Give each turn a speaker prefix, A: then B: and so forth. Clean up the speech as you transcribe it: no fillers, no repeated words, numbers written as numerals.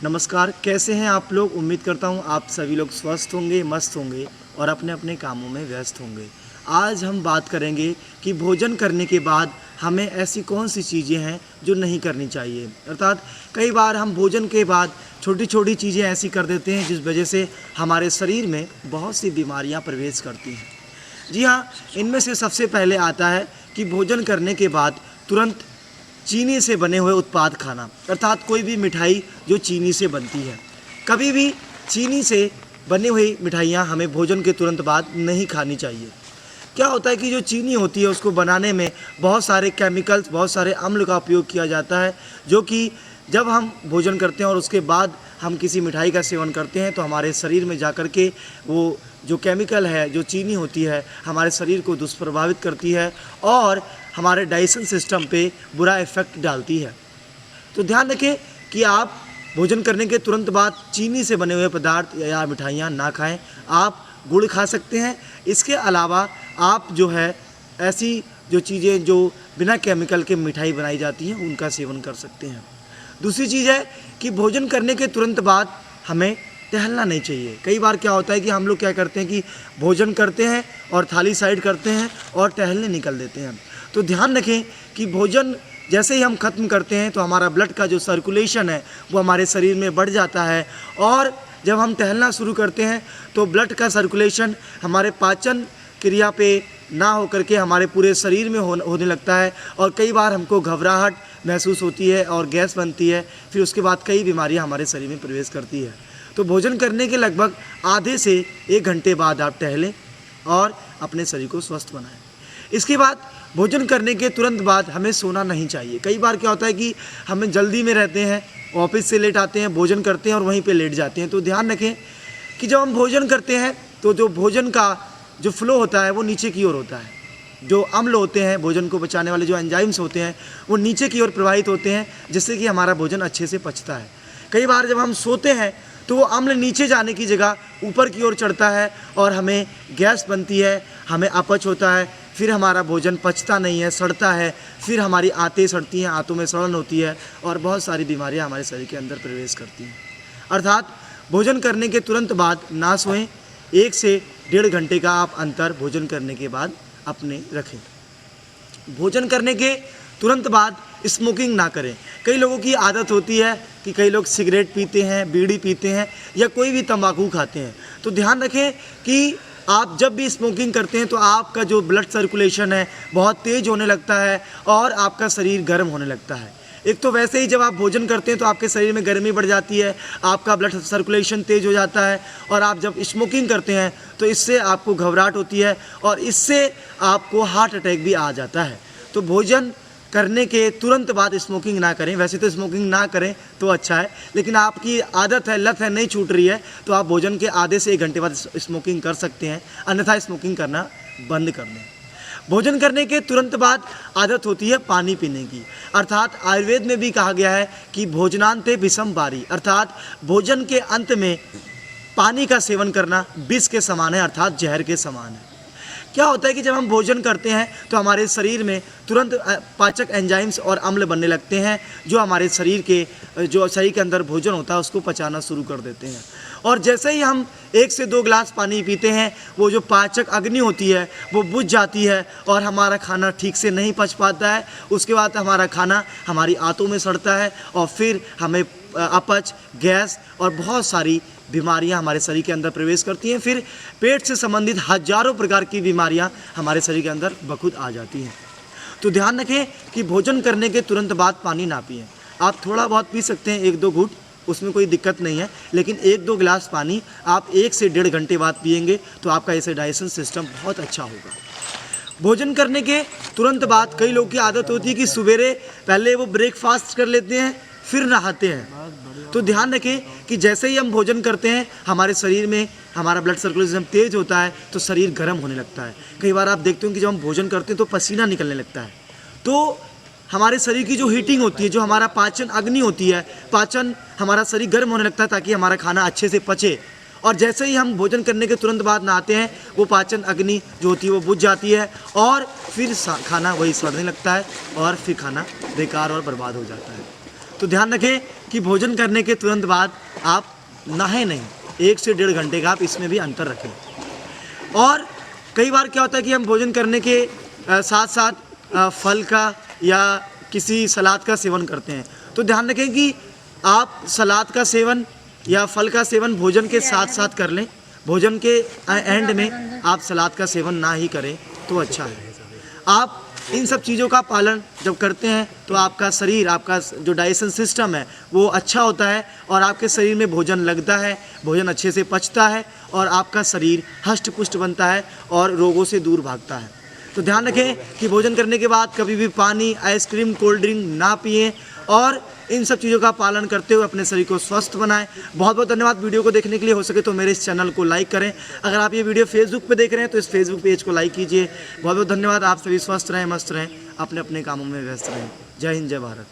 A: नमस्कार, कैसे हैं आप लोग। उम्मीद करता हूं आप सभी लोग स्वस्थ होंगे, मस्त होंगे और अपने अपने कामों में व्यस्त होंगे। आज हम बात करेंगे कि भोजन करने के बाद हमें ऐसी कौन सी चीज़ें हैं जो नहीं करनी चाहिए। अर्थात कई बार हम भोजन के बाद छोटी छोटी चीज़ें ऐसी कर देते हैं जिस वजह से हमारे शरीर में बहुत सी बीमारियां प्रवेश करती हैं। जी हाँ, इनमें से सबसे पहले आता है कि भोजन करने के बाद तुरंत चीनी से बने हुए उत्पाद खाना, अर्थात कोई भी मिठाई जो चीनी से बनती है। कभी भी चीनी से बनी हुई मिठाइयाँ हमें भोजन के तुरंत बाद नहीं खानी चाहिए। क्या होता है कि जो चीनी होती है उसको बनाने में बहुत सारे केमिकल्स, बहुत सारे अम्ल का उपयोग किया जाता है, जो कि जब हम भोजन करते हैं और उसके बाद हम किसी मिठाई का सेवन करते हैं तो हमारे शरीर में जाकर के वो जो केमिकल है, जो चीनी होती है, हमारे शरीर को दुष्प्रभावित करती है और हमारे डाइजेशन सिस्टम पे बुरा इफ़ेक्ट डालती है। तो ध्यान रखें कि आप भोजन करने के तुरंत बाद चीनी से बने हुए पदार्थ या मिठाइयाँ ना खाएं। आप गुड़ खा सकते हैं। इसके अलावा आप जो है ऐसी जो चीज़ें जो बिना केमिकल के मिठाई बनाई जाती हैं उनका सेवन कर सकते हैं। दूसरी चीज़ है कि भोजन करने के तुरंत बाद हमें टहलना नहीं चाहिए। कई बार क्या होता है कि हम लोग क्या करते हैं कि भोजन करते हैं और थाली साइड करते हैं और टहलने निकल देते हैं। तो ध्यान रखें कि भोजन जैसे ही हम ख़त्म करते हैं तो हमारा ब्लड का जो सर्कुलेशन है वो हमारे शरीर में बढ़ जाता है और जब हम टहलना शुरू करते हैं तो ब्लड का सर्कुलेशन हमारे पाचन क्रिया पे ना हो करके हमारे पूरे शरीर में होने लगता है और कई बार हमको घबराहट महसूस होती है और गैस बनती है। फिर उसके बाद कई बीमारियां हमारे शरीर में प्रवेश करती है। तो भोजन करने के लगभग आधे से 1 घंटे बाद आप टहलें और अपने शरीर को स्वस्थ बनाएं। इसके बाद भोजन करने के तुरंत बाद हमें सोना नहीं चाहिए। कई बार क्या होता है कि हमें जल्दी में रहते हैं, ऑफिस से लेट आते हैं, भोजन करते हैं और वहीं पे लेट जाते हैं। तो ध्यान रखें कि जब हम भोजन करते हैं तो जो भोजन का जो फ्लो होता है वो नीचे की ओर होता है। जो अम्ल होते हैं, भोजन को पचाने वाले जो एंजाइम्स होते हैं, वो नीचे की ओर प्रवाहित होते हैं, जिससे कि हमारा भोजन अच्छे से पचता है। कई बार जब हम सोते हैं तो वो अम्ल नीचे जाने की जगह ऊपर की ओर चढ़ता है और हमें गैस बनती है, हमें अपच होता है, फिर हमारा भोजन पचता नहीं है, सड़ता है, फिर हमारी आंतें सड़ती हैं, आंतों में सड़न होती है और बहुत सारी बीमारियां हमारे शरीर के अंदर प्रवेश करती हैं। अर्थात भोजन करने के तुरंत बाद ना सोएं। 1 से 1.5 घंटे का आप अंतर भोजन करने के बाद अपने रखें। भोजन करने के तुरंत बाद स्मोकिंग ना करें। कई लोगों की आदत होती है कि कई लोग सिगरेट पीते हैं, बीड़ी पीते हैं या कोई भी तंबाकू खाते हैं। तो ध्यान रखें कि आप जब भी स्मोकिंग करते हैं तो आपका जो ब्लड सर्कुलेशन है बहुत तेज़ होने लगता है और आपका शरीर गर्म होने लगता है। एक तो वैसे ही जब आप भोजन करते हैं तो आपके शरीर में गर्मी बढ़ जाती है, आपका ब्लड सर्कुलेशन तेज़ हो जाता है और आप जब स्मोकिंग करते हैं तो इससे आपको घबराहट होती है और इससे आपको हार्ट अटैक भी आ जाता है। तो भोजन करने के तुरंत बाद स्मोकिंग ना करें। वैसे तो स्मोकिंग ना करें तो अच्छा है, लेकिन आपकी आदत है, लत है, नहीं छूट रही है तो आप भोजन के आधे से 1 घंटे बाद स्मोकिंग कर सकते हैं, अन्यथा स्मोकिंग करना बंद कर दें। भोजन करने के तुरंत बाद आदत होती है पानी पीने की। अर्थात आयुर्वेद में भी कहा गया है कि भोजनांते विषम बारी, अर्थात भोजन के अंत में पानी का सेवन करना विष के समान है, अर्थात जहर के समान है। क्या होता है कि जब हम भोजन करते हैं तो हमारे शरीर में तुरंत पाचक एंजाइम्स और अम्ल बनने लगते हैं जो हमारे शरीर के अंदर भोजन होता है उसको पचाना शुरू कर देते हैं। और जैसे ही हम 1 से 2 गिलास पानी पीते हैं वो जो पाचक अग्नि होती है वो बुझ जाती है और हमारा खाना ठीक से नहीं पच पाता है। उसके बाद हमारा खाना हमारी आंतों में सड़ता है और फिर हमें अपच, गैस और बहुत सारी बीमारियां हमारे शरीर के अंदर प्रवेश करती हैं। फिर पेट से संबंधित हजारों प्रकार की बीमारियां हमारे शरीर के अंदर बखुद आ जाती हैं। तो ध्यान रखें कि भोजन करने के तुरंत बाद पानी ना पिएं। आप थोड़ा बहुत पी सकते हैं, 1-2 घूंट, उसमें कोई दिक्कत नहीं है, लेकिन 1-2 गिलास पानी आप 1 से 1.5 घंटे बाद पिएंगे तो आपका ऐसे डाइजेशन सिस्टम बहुत अच्छा होगा। भोजन करने के तुरंत बाद कई लोगों की आदत होती है कि सवेरे पहले वो ब्रेकफास्ट कर लेते हैं फिर नहाते हैं। तो ध्यान रखें कि जैसे ही हम भोजन करते हैं हमारे शरीर में हमारा ब्लड सर्कुलेशन तेज होता है तो शरीर गर्म होने लगता है। कई बार आप देखते हो कि जब हम भोजन करते हैं तो पसीना निकलने लगता है। तो हमारे शरीर की जो हीटिंग होती है, जो हमारा पाचन अग्नि होती है, पाचन हमारा शरीर गर्म होने लगता है ताकि हमारा खाना अच्छे से पचे। और जैसे ही हम भोजन करने के तुरंत बाद नहाते हैं वो पाचन अग्नि जो होती है वो बुझ जाती है और फिर खाना वही सड़ने लगता है और फिर खाना बेकार और बर्बाद हो जाता है। तो ध्यान रखें कि भोजन करने के तुरंत बाद आप नहाएं नहीं, 1 से 1.5 घंटे का आप इसमें भी अंतर रखें। और कई बार क्या होता है कि हम भोजन करने के साथ साथ फल का या किसी सलाद का सेवन करते हैं, तो ध्यान रखें कि आप सलाद का सेवन या फल का सेवन भोजन के साथ साथ कर लें। भोजन के एंड में आप सलाद का सेवन ना ही करें तो अच्छा है। आप इन सब चीज़ों का पालन जब करते हैं तो आपका शरीर, आपका जो डाइजेशन सिस्टम है वो अच्छा होता है और आपके शरीर में भोजन लगता है, भोजन अच्छे से पचता है और आपका शरीर हष्ट पुष्ट बनता है और रोगों से दूर भागता है। तो ध्यान रखें कि भोजन करने के बाद कभी भी पानी, आइसक्रीम, कोल्ड ड्रिंक ना पिएं और इन सब चीज़ों का पालन करते हुए अपने शरीर को स्वस्थ बनाएं। बहुत बहुत धन्यवाद वीडियो को देखने के लिए। हो सके तो मेरे इस चैनल को लाइक करें। अगर आप ये वीडियो फेसबुक पे देख रहे हैं तो इस फेसबुक पेज को लाइक कीजिए। बहुत बहुत धन्यवाद। आप सभी स्वस्थ रहें, मस्त रहें, अपने अपने कामों में व्यस्त रहें। जय हिंद, जय भारत।